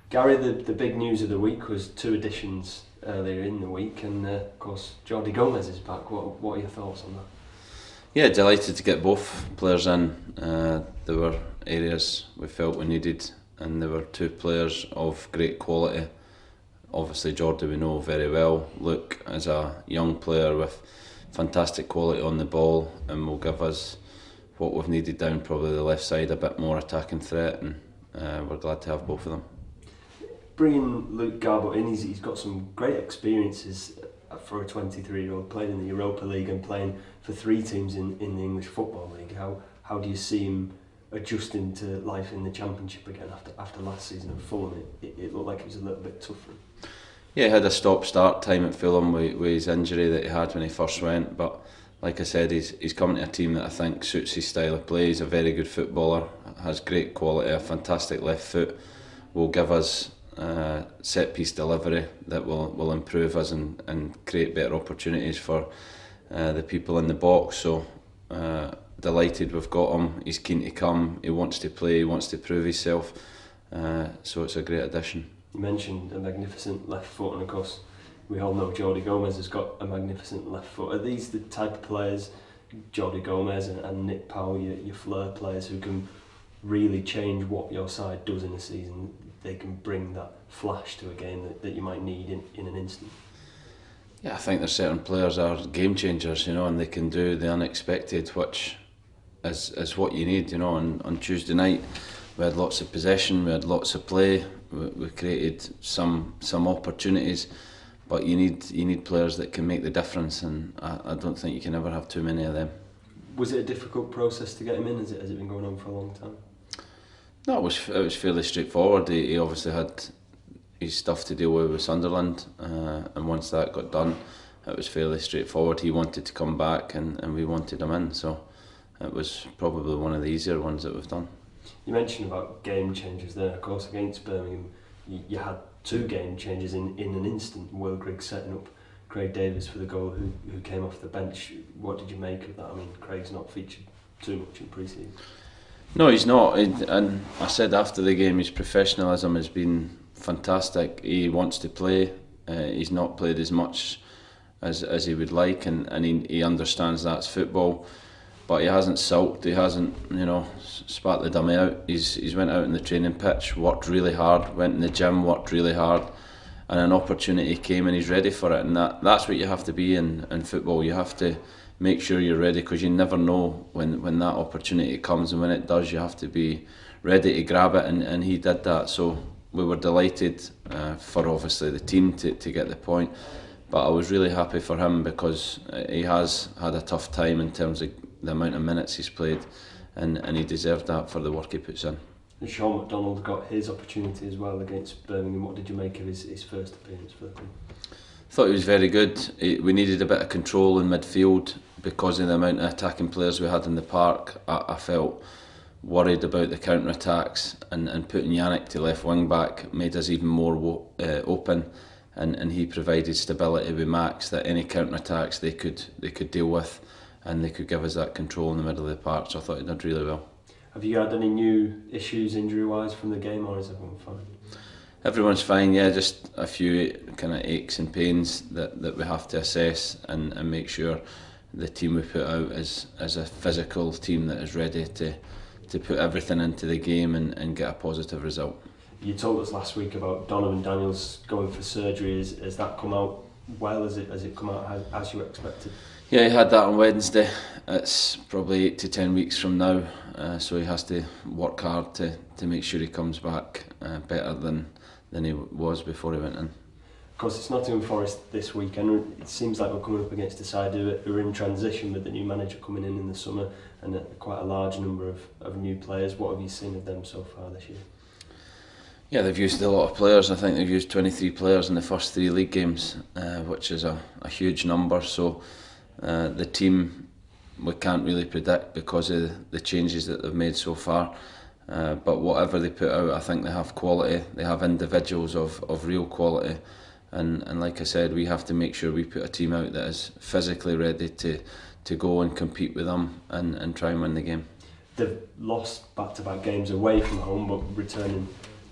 Gary, the big news of the week was two additions earlier in the week, and of course Jordi Gomez is back. What are your thoughts on that? Yeah, delighted to get both players in. There were areas we felt we needed, and there were two players of great quality. Obviously Jordi we know very well. Luke is a young player with fantastic quality on the ball and will give us what we've needed down probably the left side, a bit more attacking threat, and we're glad to have both of them. Bringing Luke Garbutt in, he's got some great experiences for a 23-year-old, playing in the Europa League and playing for three teams in the English Football League. How do you see him adjusting to life in the Championship again after last season at Fulham? It looked like it was a little bit tougher. Yeah, he had a stop-start time at Fulham with his injury that he had when he first went, but like I said, he's coming to a team that I think suits his style of play. He's a very good footballer, has great quality, a fantastic left foot, will give us set piece delivery that will improve us and create better opportunities for the people in the box. So delighted we've got him. He's keen to come, he wants to play, he wants to prove himself, so it's a great addition. You mentioned a magnificent left foot, and of course we all know Jordi Gomez has got a magnificent left foot. Are these the type of players, Jordi Gomez and Nick Powell, your flair players, who can really change what your side does in a season? They can bring that flash to a game that you might need in an instant. Yeah, I think there's certain players are game changers, and they can do the unexpected, which is what you need, And on Tuesday night, we had lots of possession, we had lots of play, we created some opportunities, but you need players that can make the difference, and I don't think you can ever have too many of them. Was it a difficult process to get him in? Has it been going on for a long time? No, it was fairly straightforward. He obviously had his stuff to deal with Sunderland, and once that got done, it was fairly straightforward. He wanted to come back, and we wanted him in, so it was probably one of the easier ones that we've done. You mentioned about game changers there. Of course, against Birmingham, you had two game changers in an instant. Will Griggs setting up Craig Davis for the goal, who came off the bench. What did you make of that? I mean, Craig's not featured too much in pre-season. No, he's not, and I said after the game his professionalism has been fantastic. He wants to play. He's not played as much as he would like, and he understands that's football, but he hasn't sulked, he hasn't spat the dummy out. He's went out in the training pitch, worked really hard, went in the gym, worked really hard, and an opportunity came and he's ready for it, and that's what you have to be in football. You have to make sure you're ready, because you never know when that opportunity comes, and when it does you have to be ready to grab it, and he did that. So we were delighted for obviously the team to get the point, but I was really happy for him because he has had a tough time in terms of the amount of minutes he's played, and he deserved that for the work he puts in. And Sean McDonald got his opportunity as well against Birmingham. What did you make of his first appearance for the team? I thought he was very good. We needed a bit of control in midfield because of the amount of attacking players we had in the park. I felt worried about the counter-attacks, and putting Yannick to left wing back made us even more open, and he provided stability with Max, that any counter-attacks they could deal with, and they could give us that control in the middle of the park. So I thought he did really well. Have you had any new issues injury-wise from the game, or is everyone fine? Everyone's fine, yeah, just a few kind of aches and pains that we have to assess and make sure the team we put out is a physical team that is ready to put everything into the game and get a positive result. You told us last week about Donovan Daniels going for surgery. Has that come out well? Has it come out as you expected? Yeah, he had that on Wednesday. It's probably 8 to 10 weeks from now, so he has to work hard to make sure he comes back better than he was before he went in. Of course, it's Nottingham Forest this weekend. It seems like we're coming up against a side who are in transition with the new manager coming in the summer, and quite a large number of new players. What have you seen of them so far this year? Yeah, they've used a lot of players. I think they've used 23 players in the first 3 league games, which is a huge number. So the team we can't really predict because of the changes that they've made so far. But whatever they put out, I think they have quality. They have individuals of real quality. And like I said, we have to make sure we put a team out that is physically ready to go and compete with them and try and win the game. They've lost back-to-back games away from home, but returning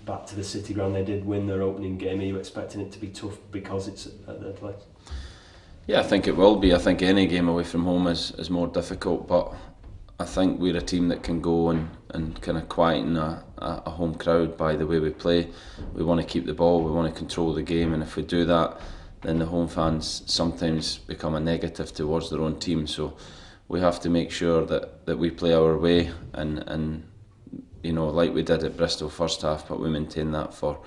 back to the City ground. They did win their opening game. Are you expecting it to be tough because it's at their place? Yeah, I think it will be. I think any game away from home is more difficult, but I think we're a team that can go and kind of quieten a home crowd by the way we play. We want to keep the ball, we want to control the game, and if we do that, then the home fans sometimes become a negative towards their own team. So we have to make sure that we play our way and you know, like we did at Bristol first half, but we maintain that for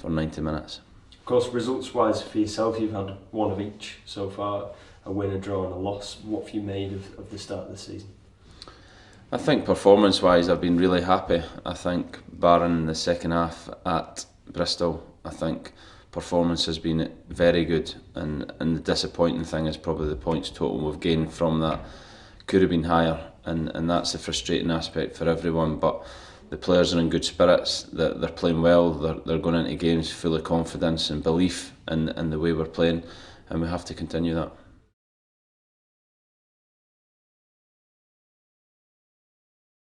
90 minutes. Of course, results-wise for yourself, you've had one of each so far, a win, a draw and a loss. What have you made of the start of the season? I think performance-wise I've been really happy. I think barring the second half at Bristol, I think performance has been very good, and the disappointing thing is probably the points total we've gained from that could have been higher, and that's the frustrating aspect for everyone. But the players are in good spirits, they're playing well, they're going into games full of confidence and belief in the way we're playing, and we have to continue that.